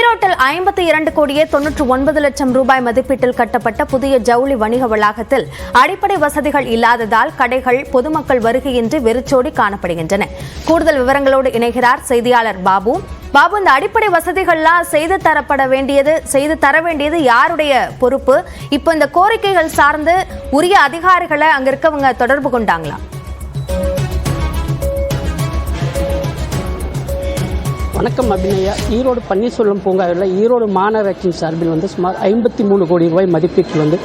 ஈரோட்டில் 52 கோடியே 99 லட்சம் ரூபாய் மதிப்பீட்டில் கட்டப்பட்ட புதிய ஜவுளி வணிக வளாகத்தில் அடிப்படை வசதிகள் இல்லாததால் கடைகள் பொதுமக்கள் வருகையின்றி வெறிச்சோடி காணப்படுகின்றன. கூடுதல் விவரங்களோடு இணைகிறார் செய்தியாளர் பாபு. இந்த அடிப்படை வசதிகள்லாம் செய்து தர வேண்டியது யாருடைய பொறுப்பு? இப்போ இந்த கோரிக்கைகள் சார்ந்து உரிய அதிகாரிகளை அங்க இருக்கவங்க தொடர்பு கொண்டாங்களா? வணக்கம் அபிநயா. ஈரோடு பன்னீர்செல்வம் பூங்காவில் ஈரோடு மாநகராட்சியின் சார்பில் சுமார் 53 கோடி ரூபாய் மதிப்பீட்டில்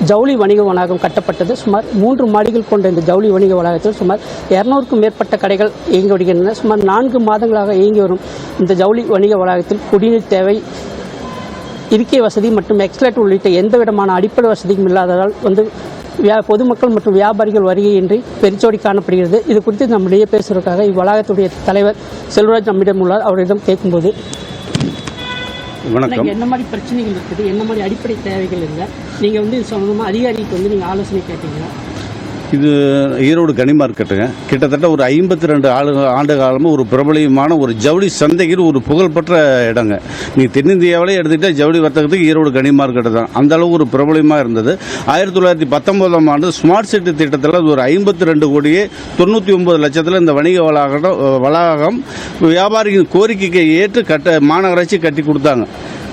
ஜவுளி வணிக வளாகம் கட்டப்பட்டது. சுமார் 3 மாடிகள் கொண்ட இந்த ஜவுளி வணிக வளாகத்தில் சுமார் 200க்கும் மேற்பட்ட கடைகள் இயங்கி வருகின்றன. சுமார் 4 மாதங்களாக இயங்கி வரும் இந்த ஜவுளி வணிக வளாகத்தில் குடிநீர் தேவை, இருக்கை வசதி மற்றும் எக்ஸ்லேட்டர் உள்ளிட்ட எந்த விதமான அடிப்படை வசதியும் இல்லாததால் பொதுமக்கள் மற்றும் வியாபாரிகள் வருகையின்றி பெருச்சோடி காணப்படுகிறது. இது குறித்து நம்மிடையே பேசுவதற்காக இவ்வளாகத்துடைய தலைவர் செல்வராஜ் நம்மிடம் உள்ளார். அவரிடம் கேட்கும்போது, வணக்கம், என்ன மாதிரி பிரச்சனைகள் இருக்குது, என்ன மாதிரி அடிப்படை தேவைகள் இல்லை, நீங்கள் இது சம்பந்தமாக அதிகாரிக்கு நீங்கள் ஆலோசனை கேட்டீங்களா? இது ஈரோடு கனி மார்க்கெட்டுங்க. கிட்டத்தட்ட ஒரு 52 ஆண்டு காலமாக ஒரு பிரபலியமான ஒரு ஜவுளி சந்தைக்கு ஒரு புகழ்பெற்ற இடங்க. நீ தென்னிந்தியாவிலே எடுத்துக்கிட்டால் ஜவுளி வர்த்தகத்துக்கு ஈரோடு கனி மார்க்கெட்டு தான் அந்த அளவு ஒரு பிரபலியமாக இருந்தது. 1919ஆம் ஆண்டு ஸ்மார்ட் சிட்டி திட்டத்தில் ஒரு 52 கோடியே 99 லட்சத்தில் இந்த வணிக வளாகம் வியாபாரிகளின் கோரிக்கையை ஏற்று மாநகராட்சி கட்டி கொடுத்தாங்க.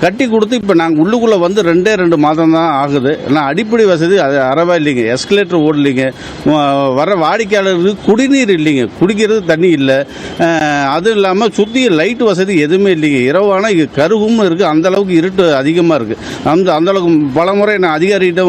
கட்டி கொடுத்து இப்போ நாங்கள் உள்ளுக்குள்ளே 2 மாதம் தான் ஆகுது. ஆனால் அடிப்படை வசதி அது அறவா இல்லைங்க. எஸ்கலேட்டர் ஓடலைங்க. வர வாடிக்கையாளருக்கு குடிநீர் இல்லைங்க, குடிக்கிறது தண்ணி இல்லை. அதுவும் இல்லாமல் சுற்றி லைட் வசதி எதுவுமே இல்லைங்க. இரவான கருவும் இருக்குது, அந்தளவுக்கு இருட்டு அதிகமாக இருக்குது. அந்தளவுக்கு பல முறை நான் அதிகாரிகிட்ட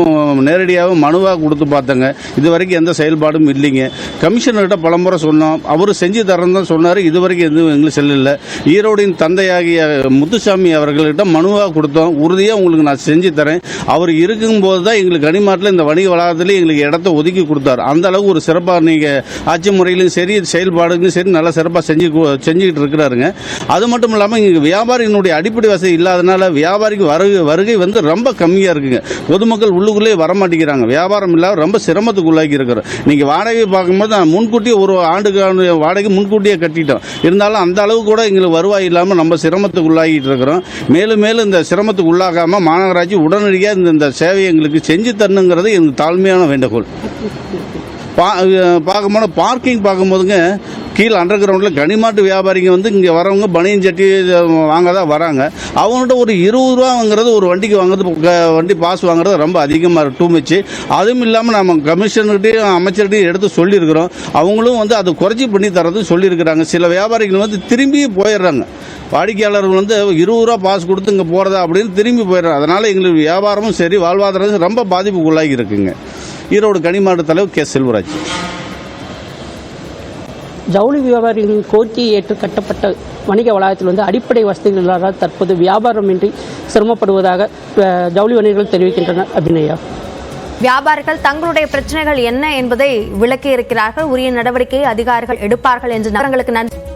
நேரடியாக மனுவாக கொடுத்து பார்த்தேங்க. இது வரைக்கும் எந்த செயல்பாடும் இல்லைங்க. கமிஷனர்கிட்ட பல முறை சொன்னோம், அவர் செஞ்சு தரேன்னு தான் சொன்னார். இது வரைக்கும் எதுவும் எங்களுக்கு செல்லலை. ஈரோடின் தந்தையாகிய முத்துசாமி அவர்கள்கிட்ட மனுவாக கொடுத்தோம். உறுதியாக உங்களுக்கு நான் செஞ்சு தரேன். அவர் இருக்கும்போது தான் எங்களுக்கு கனிமாட்டில் இந்த வணிக வளாகத்திலே எங்களுக்கு இடத்த ஒதுக்கி கொடுத்தார். அந்த அளவுக்கு ஒரு சிறப்பாக நீங்கள் ஆட்சி முறையிலும் சரி செயல்பாடுகளும் சரி நல்லா சிறப்பாக செஞ்சுக்கிட்டு இருக்கிறாருங்க. அது மட்டும் இல்லாமல் இங்கே வியாபாரிகளுடைய அடிப்படை வசதி இல்லாதனால வியாபாரிக்கு வருகை ரொம்ப கம்மியாக இருக்குங்க. பொதுமக்கள் உள்ளுக்குள்ளே வரமாட்டேங்கிறாங்க. வியாபாரம் இல்லாமல் ரொம்ப சிரமத்துக்குள்ளாக்கி இருக்கிறோம். நீங்கள் வாடகை பார்க்கும்போது நான் முன்கூட்டியே ஒரு ஆண்டுக்கான வாடகை முன்கூட்டியே கட்டிட்டோம். இருந்தாலும் அந்த அளவு கூட எங்களுக்கு வருவாய் இல்லாமல் நம்ம சிரமத்துக்குள்ளாகிட்டு இருக்கிறோம். மேலும் இந்த சிரமத்துக்கு உள்ளாகாம மாநகராட்சி உடனடியாக இந்த சேவையை எங்களுக்கு செஞ்சு தரணுங்கிறது எனக்கு தாழ்மையான வேண்டுகோள். பார்க்கும்போது பார்க்கிங் பார்க்கும்போதுங்க கீழே அண்டர் கிரவுண்டில் கனிமாட்டு வியாபாரிங்க இங்கே வரவங்க பனியன் சட்டி வாங்க தான் வராங்க. அவங்கள்ட்ட ஒரு 20 ரூபாங்கிறது ஒரு வண்டிக்கு வாங்குறது, வண்டி பாஸ் வாங்குறது ரொம்ப அதிகமாக டூ மச்சு. அதுவும் இல்லாமல் நம்ம கமிஷனர்கிட்டையும் அமைச்சர்கிட்டையும் எடுத்து சொல்லியிருக்கிறோம். அவங்களும் அதை குறைச்சி பண்ணி தரது சொல்லியிருக்கிறாங்க. சில வியாபாரிகள் திரும்பி போயிடுறாங்க. வாடிக்கையாளர்கள் 20 ரூபா பாஸ் கொடுத்து இங்கே போகிறதா அப்படின்னு திரும்பி போயிடுறாங்க. அதனால் எங்களுக்கு வியாபாரமும் சரி வாழ்வாதாரமும் ரொம்ப பாதிப்புக்குள்ளாகி இருக்குங்க. ஈரோடு கனிமாட்டு தலைவர் கே. செல்வராஜ். ஜவுளி வியாபாரிகளின் கோரிக்கையை ஏற்று கட்டப்பட்ட வணிக வளாகத்தில் அடிப்படை வசதிகள் இல்லாத தற்போது வியாபாரமின்றி சிரமப்படுவதாக ஜவுளி வணிகர்கள் தெரிவிக்கின்றனர். அபிநயா, வியாபாரிகள் தங்களுடைய பிரச்சனைகள் என்ன என்பதை விளக்கி இருக்கிறார்கள். உரிய நடவடிக்கையை அதிகாரிகள் எடுப்பார்கள் என்று நம்புகிறேன். நன்றி.